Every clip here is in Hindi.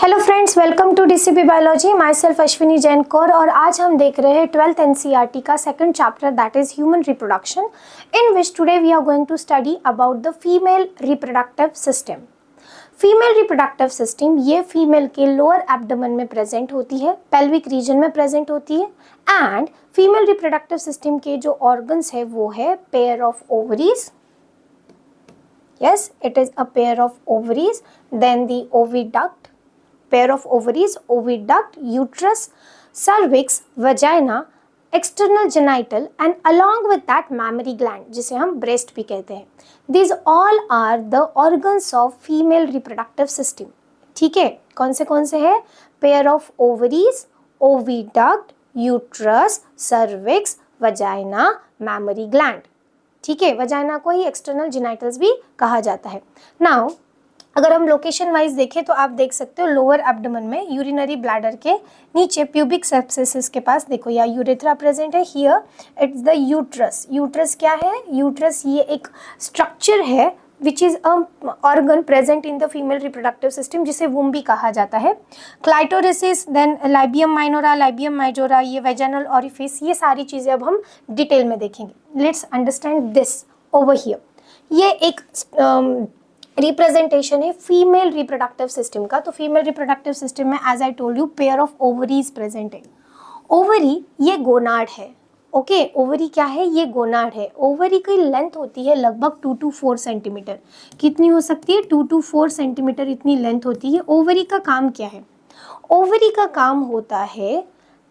Hello friends, welcome to DCP biology. Myself Ashwini Jain Kaur और आज हम देख रहे हैं 12th एनसीईआरटी का second chapter that is human reproduction, in which today we are going to study about the female reproductive system. Female reproductive system ये फीमेल के लोअर एब्डोमेन में प्रेजेंट होती है, पेल्विक रीजन में प्रेजेंट होती है। एंड फीमेल रिप्रोडक्टिव सिस्टम के जो ऑर्गन्स है वो है pair of ovaries. Yes, it is a pair of ovaries, then the oviduct, pair of ovaries, oviduct, uterus, cervix, vagina, external genital and along with that mammary gland जिसे हम breast भी कहते हैं. These all are the organs of female reproductive system. ठीक है, कौन से है? Pair of ovaries, oviduct, uterus, cervix, vagina, mammary gland. ठीक है, वजाइना को ही एक्सटर्नल जेनाइटल्स भी कहा जाता है. नाउ अगर हम लोकेशन वाइज देखें तो आप देख सकते हो लोअर एब्डोमेन में यूरिनरी ब्लैडर के नीचे प्यूबिक सब्सिस के पास देखो या यूरेथ्रा प्रेजेंट है. Here it's the uterus. Uterus क्या है? यूट्रस ये एक स्ट्रक्चर है which is a organ present in the female reproductive system जिसे वुम भी कहा जाता है. क्लाइटोरिसिस, देन लाइबियम माइनोरा, लाइबियम माइजोरा, ये वेजाइनल ऑरिफिस, ये सारी चीज़ें अब हम डिटेल में देखेंगे. Let's understand this over here. ये एक रिप्रेजेंटेशन है फीमेल रिप्रोडक्टिव सिस्टम का. तो फीमेल रिप्रोडक्टिव सिस्टम में as I told you pair of ovaries present है. ओवरी ये गोनाड है. ओके, ओवरी क्या है? ये गोनाड है. ओवरी की लेंथ होती है लगभग 2 to 4 सेंटीमीटर. कितनी हो सकती है? 2 to 4 सेंटीमीटर इतनी लेंथ होती है. ओवरी का काम क्या है? ओवरी का काम होता है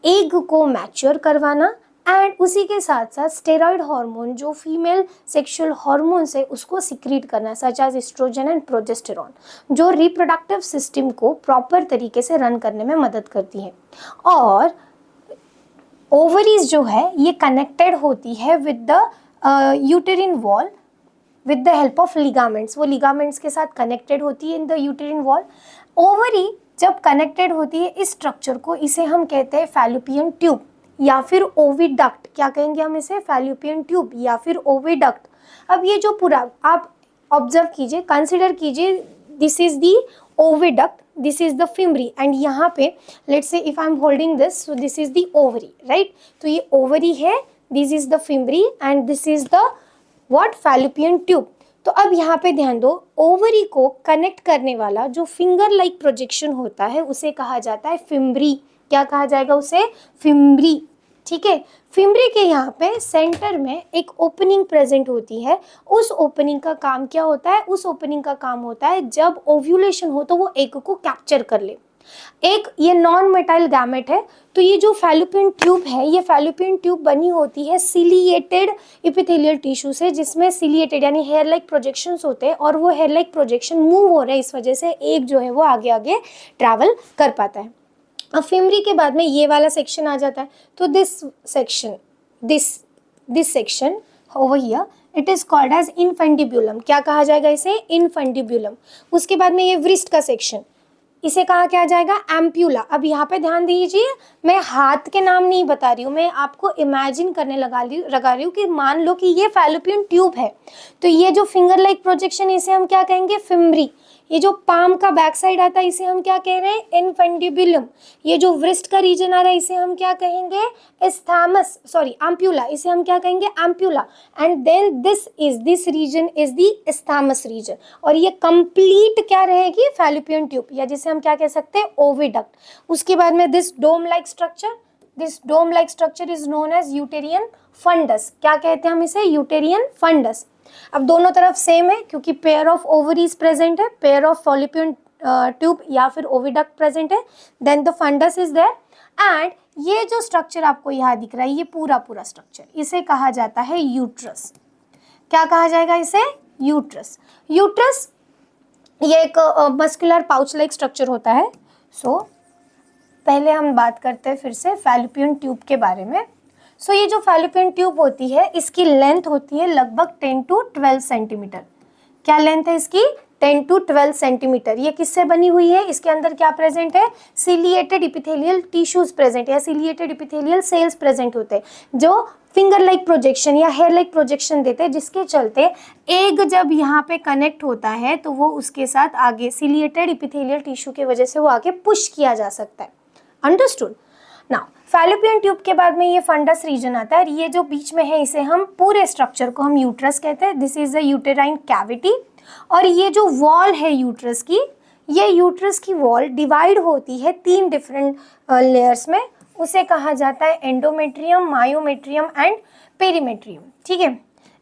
एग को मैच्योर करवाना एंड उसी के साथ साथ स्टेरॉइड हार्मोन जो फीमेल सेक्सुअल हार्मोन्स है उसको सिक्रीट करना, such as estrogen and progesterone, जो रिप्रोडक्टिव सिस्टम को प्रॉपर तरीके से रन करने में मदद करती है. और ओवरीज जो है ये कनेक्टेड होती है with the यूटेरिन wall with the help of ligaments. वो लिगामेंट्स के साथ कनेक्टेड होती है इन द यूटेरिन वॉल. ओवरी जब कनेक्टेड होती है इस स्ट्रक्चर को, इसे हम कहते हैं फैलोपियन ट्यूब या फिर ओविडक्ट. क्या कहेंगे हम इसे? फैलोपियन ट्यूब या फिर ओविडक्ट. अब ये जो पूरा आप ऑब्जर्व कीजिए, कंसिडर कीजिए, this is the oviduct, this is the fimri and यहाँ पे let's say if I am holding this, so this is the ovary, right? तो ये ovary है, this is the fimri and this is the what? fallopian tube. तो अब यहाँ पे ध्यान दो, ओवरी को कनेक्ट करने वाला जो फिंगर लाइक प्रोजेक्शन होता है उसे कहा जाता है फिम्ब्री. क्या कहा जाएगा उसे? फिम्ब्री. ठीक है, फिम्ब्री के यहाँ पे सेंटर में एक ओपनिंग प्रेजेंट होती है. उस ओपनिंग का काम क्या होता है? उस ओपनिंग का काम होता है जब ओव्यूलेशन हो तो वो एग को कैप्चर कर ले. एक ये नॉन मेटाइल गैमेट है. तो ये जो फैलोपियन ट्यूब है, ये फैलोपियन ट्यूब बनी होती है सिलिएटेड एपिथेलियल टिश्यू से, जिसमें सिलिएटेड यानी हेयर लाइक प्रोजेक्शंस होते हैं और वो हेयर लाइक प्रोजेक्शन मूव हो रहे हैं, इस वजह से एग जो है वो आगे आगे ट्रैवल कर पाता है. अब फिम्ब्री के बाद में ये वाला सेक्शन आ जाता है. तो this section, this section over here it is called as infundibulum. क्या कहा जाएगा इसे? इनफंडिब्यूलम. उसके बाद में ये व्रिस्ट का सेक्शन, इसे कहा क्या जाएगा? एम्प्यूला. अब यहाँ पे ध्यान दीजिए, मैं हाथ के नाम नहीं बता रही हूँ, मैं आपको इमेजिन करने लगा रही हूँ कि मान लो कि ये फैलोपियन ट्यूब है. तो ये जो फिंगर लाइक प्रोजेक्शन इसे हम क्या कहेंगे? फिम्ब्री. ये जो पाम का बैक साइड आता है इसे हम क्या कह रहे हैं? इनफंडिब्यूलम. ये जो व्रिस्ट का रीजन आ रहा है इसे हम क्या कहेंगे? Isthmus, sorry ampulla. इसे हम क्या कहेंगे? Ampulla. And then this region is the isthmus region. और ये कंप्लीट क्या रहेगी? फैलोपियन ट्यूब, या जिसे हम क्या कह सकते हैं? ओविडक्ट. उसके बाद में this dome like structure is known as uterine fundus. क्या कहते हैं हम इसे? Uterine fundus. अब दोनों तरफ सेम है क्योंकि पेयर ऑफ ओवरीज प्रेजेंट है, पेयर ऑफ फैलोपियन ट्यूब या फिर ओविडक्ट प्रेजेंट है, then the fundus is there. And ये जो स्ट्रक्चर आपको यहाँ दिख रहा है, ये पूरा स्ट्रक्चर, इसे कहा जाता है यूट्रस. क्या कहा जाएगा इसे? यूट्रस. यूट्रस ये एक मस्कुलर पाउच लाइक स्ट्रक्चर होता है. सो पहले हम बात करते हैं फिर से फैलोपियन ट्यूब के बारे में. सो ये जो फैलोपियन ट्यूब होती है इसकी लेंथ होती है लगभग 10 to 12 सेंटीमीटर. क्या लेंथ है इसकी? 10 to 12 सेंटीमीटर। ये किससे बनी हुई है? इसके अंदर क्या प्रेजेंट है? सिलिएटेड इपिथेलियल टिश्यूज प्रेजेंट या सिलिएटेड इपिथेलियल सेल्स प्रेजेंट होते हैं जो फिंगर लाइक प्रोजेक्शन या हेयर लाइक प्रोजेक्शन देते हैं, जिसके चलते एग जब यहाँ पे कनेक्ट होता है तो वो उसके साथ आगे सिलिएटेड इपिथेलियल टिश्यू की वजह से वो आगे पुश किया जा सकता है। अंडरस्टूड? नाउ फैलोपियन ट्यूब के बाद में ये फंडस रीजन आता है, और ये जो बीच में है इसे हम पूरे स्ट्रक्चर को हम यूट्रस कहते हैं। This is the uterine cavity. और ये जो वॉल है यूट्रस की, ये यूट्रस की वॉल डिवाइड होती है 3 डिफरेंट लेयर्स में। उसे कहा जाता है एंडोमेट्रियम, मायोमेट्रियम एंड पेरीमेट्रियम। ठीक है,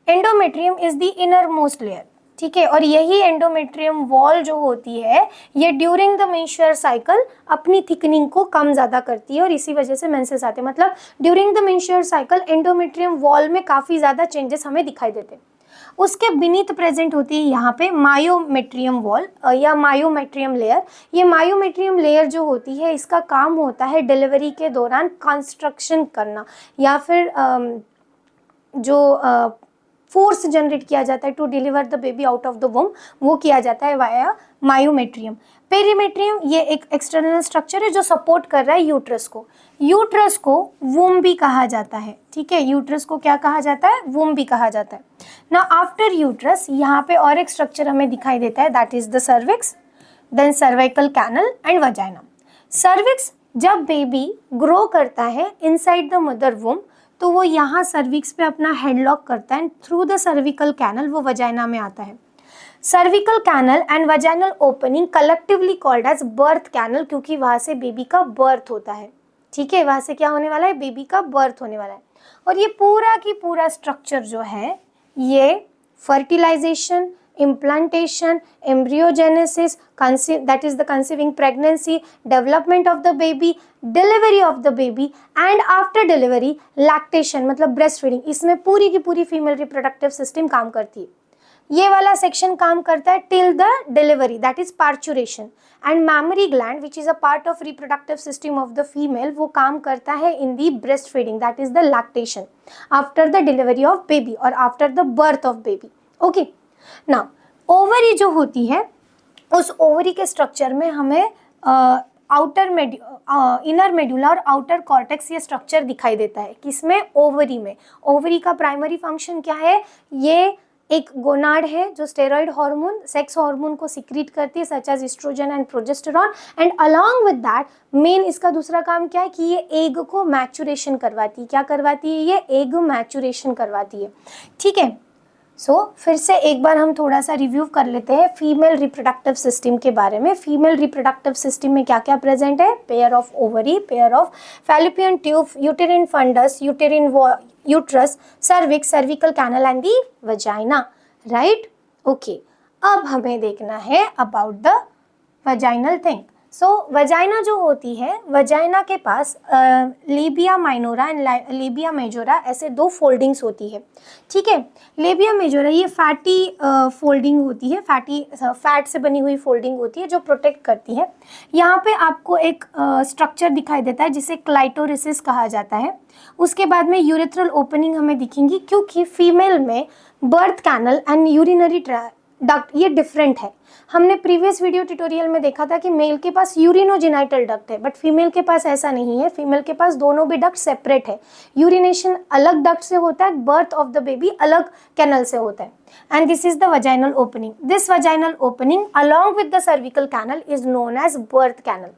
endometrium is the inner most layer. ठीक है, और यही एंडोमेट्रियम वॉल जो होती है ये ड्यूरिंग द मेंस्ट्रुअल साइकिल अपनी थिकनिंग को कम ज़्यादा करती है और इसी वजह से मेंसेस आते हैं। मतलब during the menstrual cycle endometrium wall में काफ़ी ज़्यादा चेंजेस हमें दिखाई देते हैं। उसके बीनीथ प्रेजेंट होती है यहाँ पे मायोमेट्रियम वॉल या मायोमेट्रियम लेयर। ये मायोमेट्रियम लेयर जो होती है इसका काम होता है डिलीवरी के दौरान कंस्ट्रक्शन करना या फिर जो फोर्स जनरेट किया जाता है to deliver the baby out of the womb, वो किया जाता है वाया मायोमेट्रियम। पेरीमेट्रियम ये एक एक्सटर्नल स्ट्रक्चर है जो सपोर्ट कर रहा है यूट्रस को। यूट्रस को वूम भी कहा जाता है। ठीक है, यूट्रस को क्या कहा जाता है? वूम भी कहा जाता है ना। आफ्टर यूट्रस यहाँ पे और एक स्ट्रक्चर हमें दिखाई देता है, that is the cervix, then cervical canal and vagina. Cervix जब बेबी ग्रो करता है इनसाइड द मदर वूम तो वो यहाँ सर्विक्स पे अपना हेडलॉक करता है, थ्रू द सर्विकल कैनल वो वजाइना में आता है। Cervical canal and vaginal opening collectively called as birth canal, क्योंकि वहाँ से बेबी का बर्थ होता है। ठीक है, वहाँ से क्या होने वाला है? बेबी का बर्थ होने वाला है। और ये पूरा की पूरा स्ट्रक्चर जो है ये fertilisation, implantation, embryogenesis, that is the conceiving pregnancy, development of the baby, delivery of the baby and after delivery lactation मतलब breastfeeding, इसमें पूरी की पूरी फीमेल रिप्रोडक्टिव सिस्टम काम करती है। ये वाला सेक्शन काम करता है till the delivery, that is parturition. And mammary gland which is a part of reproductive system of the female, वो काम करता है in the breast feeding, that is the lactation after the delivery of baby और after the birth of baby. Okay, ना ओवरी जो होती है उस ओवरी के स्ट्रक्चर में हमें इनर मेडुला और आउटर कॉर्टेक्स ये स्ट्रक्चर दिखाई देता है। किसमें? ओवरी में। ओवरी का प्राइमरी फंक्शन क्या है? ये एक गोनाड है जो स्टेरॉइड हार्मोन, सेक्स हार्मोन को सिक्रीट करती है such as estrogen and progesterone, and along with that main इसका दूसरा काम क्या है कि ये एग को मैचुरेशन करवाती है। क्या करवाती है? ये एग मैचुरेशन करवाती है। ठीक है, फिर से एक बार हम थोड़ा सा रिव्यू कर लेते हैं फीमेल रिप्रोडक्टिव सिस्टम के बारे में। फीमेल रिप्रोडक्टिव सिस्टम में क्या क्या प्रेजेंट है? Pair of ovary, pair of fallopian tube, uterine fundus, uterus, cervix, cervical canal and the vagina. Right? Okay, अब हमें देखना है about the vaginal thing. Vagina जो होती है, वजाइना के पास labia minora and labia majora ऐसे 2 फोल्डिंग्स होती है। ठीक है, लेबिया मेजोरा ये फैटी फोल्डिंग होती है, फैट से बनी हुई फोल्डिंग होती है जो प्रोटेक्ट करती है। यहाँ पे आपको एक स्ट्रक्चर दिखाई देता है जिसे क्लाइटोरिसिस कहा जाता है। उसके बाद में यूरेथ्रल ओपनिंग हमें दिखेंगी, क्योंकि फीमेल में birth canal and urinary duct ये डिफरेंट है। हमने प्रीवियस वीडियो ट्यूटोरियल में देखा था कि मेल के पास यूरिनोजेनाइटल डक्ट है, बट फीमेल के पास ऐसा नहीं है। फीमेल के पास दोनों भी डक्ट सेपरेट है। यूरिनेशन अलग डक्ट से होता है, बर्थ ऑफ द बेबी अलग कैनल से होता है। And this is the vaginal opening. This vaginal opening along with the cervical canal is known as birth canal.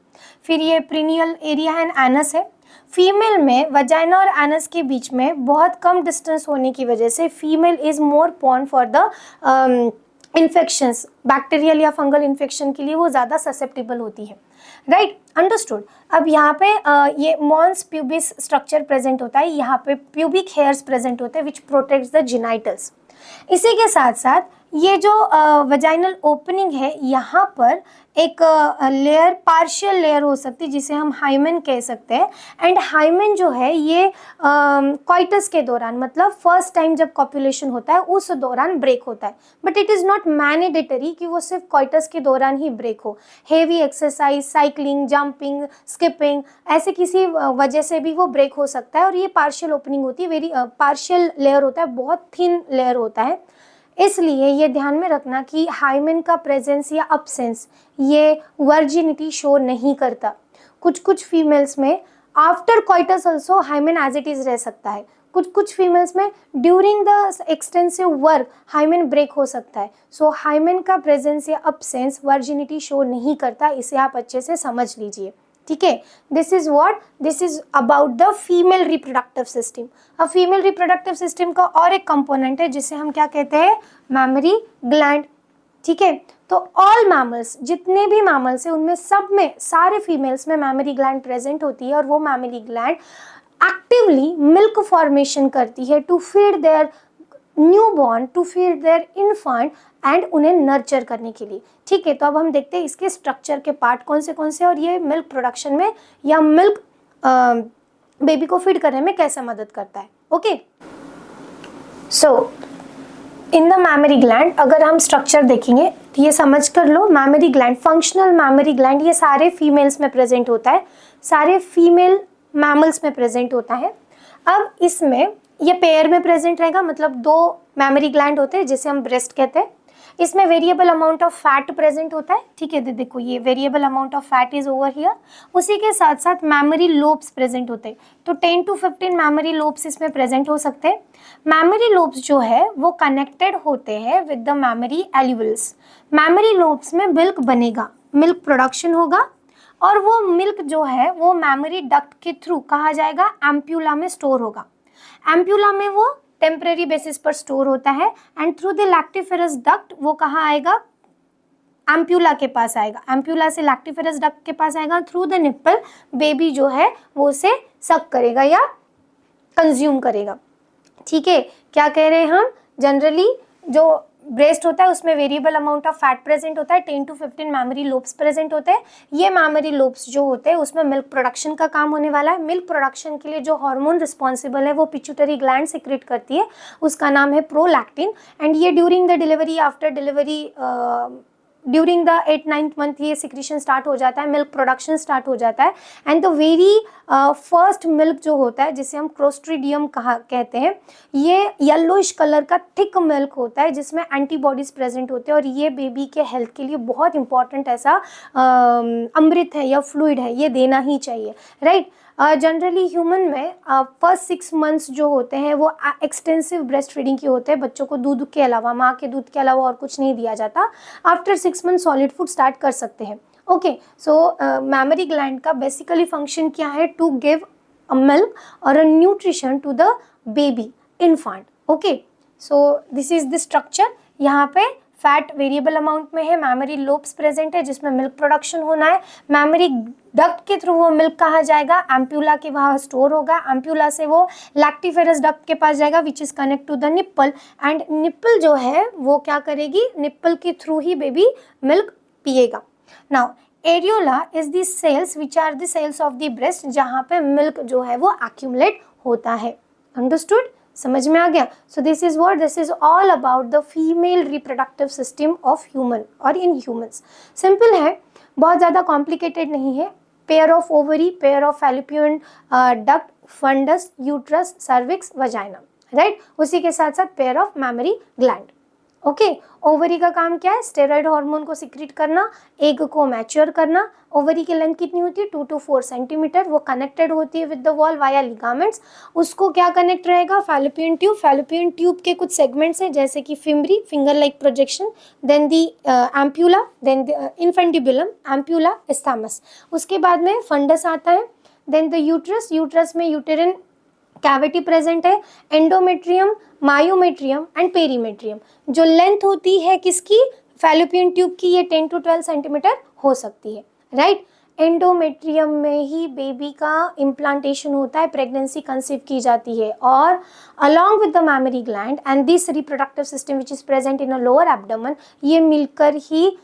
फिर ये प्रीनियल एरिया एंड एनस है। फीमेल में वजाइना और एनस के बीच में बहुत कम डिस्टेंस होने की वजह से female is more prone for the infections, bacterial या फंगल इन्फेक्शन के लिए वो ज़्यादा ससेप्टेबल होती है। राइट? अंडरस्टूड। अब यहाँ पे ये मॉन्स प्यूबिस स्ट्रक्चर प्रेजेंट होता है, यहाँ पे प्यूबिक हेयर्स प्रेजेंट होते हैं विच प्रोटेक्ट्स द जिनाइटल्स। इसी के साथ साथ ये जो वजाइनल ओपनिंग है यहाँ पर एक लेयर, पार्शियल लेयर हो सकती है जिसे हम हाइमेन कह सकते हैं। एंड हाइमेन जो है ये कॉइटस के दौरान, मतलब फर्स्ट टाइम जब कॉपुलेशन होता है उस दौरान ब्रेक होता है, but it is not mandatory कि वो सिर्फ कॉइटस के दौरान ही ब्रेक हो। Heavy exercise, cycling, jumping, skipping, ऐसे किसी वजह से भी वो ब्रेक हो सकता है। और ये पार्शियल ओपनिंग होती है, वेरी पार्शियल लेयर होता है, बहुत थिन लेयर होता है। इसलिए ये ध्यान में रखना कि हाइमेन का प्रेजेंस या अब्सेंस ये वर्जिनिटी शो नहीं करता। कुछ कुछ फीमेल्स में after coitus also hymen as it is रह सकता है, कुछ कुछ फीमेल्स में during the extensive work hymen break हो सकता है। सो हाइमेन का प्रेजेंस या अब्सेंस वर्जिनिटी शो नहीं करता, इसे आप अच्छे से समझ लीजिए, ठीक है। This is about the female reproductive system. अब फीमेल रिप्रोडक्टिव सिस्टम का और एक कंपोनेंट है जिसे हम क्या कहते हैं, मैमरी ग्लैंड, ठीक है। तो ऑल मैमल्स, जितने भी मैमल्स हैं उनमें सब में सारे फीमेल्स में मैमरी ग्लैंड प्रेजेंट होती है और वो mammary gland actively milk formation करती है to feed their newborn, to feed their infant and उन्हें नर्चर करने के लिए, ठीक है। तो अब हम देखते हैं इसके स्ट्रक्चर के पार्ट कौन से और ये मिल्क प्रोडक्शन में या मिल्क बेबी को फीड करने में कैसे मदद करता है। Okay, so in the mammary gland अगर हम स्ट्रक्चर देखेंगे तो ये समझ कर लो, mammary gland, functional mammary gland ये सारे फीमेल्स में प्रेजेंट होता है, सारे फीमेल मैमल्स में प्रेजेंट होता है। अब इसमें ये पेयर में प्रेजेंट रहेगा, मतलब दो मैमरी ग्लैंड होते हैं जिसे हम ब्रेस्ट कहते हैं। इसमें variable amount of fat present होता है, ठीक है। देखो ये variable amount of fat is over here. उसी के साथ साथ मैमरी लोब्स प्रेजेंट होते हैं, तो 10 to 15 मैमरी लोब्स इसमें प्रेजेंट हो सकते हैं। मैमरी लोब्स जो है वो कनेक्टेड होते हैं with the mammary alveoli. Mammary lobes में मिल्क बनेगा, मिल्क प्रोडक्शन होगा और वो मिल्क जो है वो मैमरी डक्ट के थ्रू कहा जाएगा एम्प्यूला में स्टोर होगा। एम्प्यूला में वो टेम्परेरी बेसिस पर स्टोर होता है and through the lactiferous duct वो कहाँ आएगा, एम्प्यूला के पास आएगा। एम्प्यूला से लैक्टिफेरस डक्ट के पास आएगा, थ्रू द निप्पल बेबी जो है वो उसे सक करेगा या कंज्यूम करेगा, ठीक है। क्या कह रहे हैं हम, जनरली जो ब्रेस्ट होता है उसमें variable amount of fat present होता है, 10 to 15 मैमरी लोब्स प्रेजेंट होते हैं। ये मैमरी लोब्स जो होते हैं उसमें मिल्क प्रोडक्शन का काम होने वाला है। मिल्क प्रोडक्शन के लिए जो हार्मोन रिस्पॉन्सिबल है वो पिट्यूटरी ग्लैंड सिक्रेट करती है, उसका नाम है प्रोलैक्टिन। एंड ये during the delivery, after delivery, during the 8-9th month ये सिक्रीशन स्टार्ट हो जाता है, मिल्क प्रोडक्शन स्टार्ट हो जाता है। And the very first milk जो होता है जिसे हम क्लोस्ट्रीडियम कहते हैं, ये येलोइश कलर का थिक मिल्क होता है जिसमें एंटीबॉडीज प्रेजेंट होते हैं और ये बेबी के हेल्थ के लिए बहुत इंपॉर्टेंट ऐसा अमृत है या फ्लूइड है, ये देना ही चाहिए, राइट। जनरली ह्यूमन में फर्स्ट 6 मंथ्स जो होते हैं वो एक्सटेंसिव ब्रेस्ट फीडिंग के होते हैं, बच्चों को दूध के अलावा, माँ के दूध के अलावा और कुछ नहीं दिया जाता। After 6 month solid food start कर सकते हैं। ओके, सो मैमरी ग्लैंड का बेसिकली फंक्शन क्या है, टू गिव अ मिल्क और a nutrition to the baby infant. Okay, so this is the structure. यहाँ पे फैट वेरिएबल अमाउंट में है, मैमरी लोब्स प्रेजेंट है जिसमें मिल्क प्रोडक्शन होना है, मैमरी डक्ट के थ्रू वो मिल्क कहाँ जाएगा, एम्प्यूला के वहाँ स्टोर होगा, एम्प्यूला से वो लैक्टिफेरस डक्ट के पास जाएगा which is connect to the nipple and nipple जो है वो क्या करेगी, निप्पल के थ्रू ही बेबी मिल्क पिएगा। Now areola is the cells which are the cells of the breast, जहाँ पे मिल्क जो है वो एक्यूमुलेट होता है। अंडरस्टूड, समझ में आ गया। सो this is what, this is all about the female reproductive system of human और इन ह्यूमंस। सिंपल है, बहुत ज़्यादा कॉम्प्लिकेटेड नहीं है। Pair of ovary, pair of fallopian duct, fundus, uterus, cervix, vagina, right. उसी के साथ साथ pair of mammary gland. Okay, ovary का काम क्या है, स्टेरॉइड हार्मोन को सिक्रीट करना, एग को मैच्योर करना। ओवरी की लेंथ कितनी होती है, 2 to 4 सेंटीमीटर। वो कनेक्टेड होती है with the wall via ligaments. उसको क्या कनेक्ट रहेगा, फैलोपियन ट्यूब। फैलोपियन ट्यूब के कुछ सेगमेंट्स हैं जैसे कि fimbriae, finger like projection, then the ampulla, then infundibulum, ampulla, isthmus. उसके बाद में फंडस आता है, देन द यूट्रस। यूट्रस में यूटेरिन कैविटी प्रेजेंट है, एंडोमेट्रियम, मायोमेट्रियम एंड पेरीमेट्रियम। जो लेंथ होती है किसकी, फैलोपियन ट्यूब की, ये 10 to 12 सेंटीमीटर हो सकती है, राइट। एंडोमेट्रियम में ही बेबी का इम्प्लांटेशन होता है, प्रेगनेंसी कंसीव की जाती है और along with the mammary gland and this reproductive system which is present in a lower abdomen, ये मिलकर ही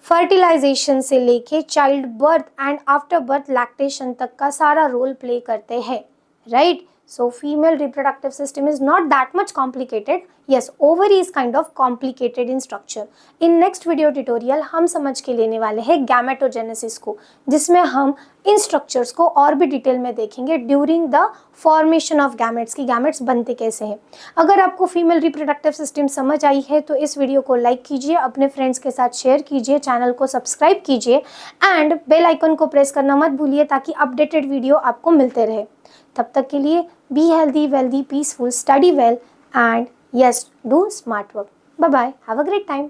फर्टिलाइजेशन से लेके child birth and after birth lactation तक का सारा रोल प्ले करते हैं, right. So female reproductive system is not that much complicated. Yes, ovary is kind of complicated in structure. In next video tutorial हम समझ के लेने वाले हैं गैमेटोजेनेसिस को, जिसमें हम इन स्ट्रक्चर्स को और भी डिटेल में देखेंगे during the formation of gametes की गैमेट्स बनते कैसे हैं। अगर आपको फीमेल रिप्रोडक्टिव सिस्टम समझ आई है तो इस वीडियो को लाइक कीजिए, अपने फ्रेंड्स के साथ शेयर कीजिए, चैनल को सब्सक्राइब कीजिए एंड बेल आइकन को प्रेस करना मत भूलिए ताकि अपडेटेड वीडियो आपको मिलते रहे। तब तक के लिए be healthy, wealthy, peaceful, study well and yes, do smart work. Bye bye. Have a great time.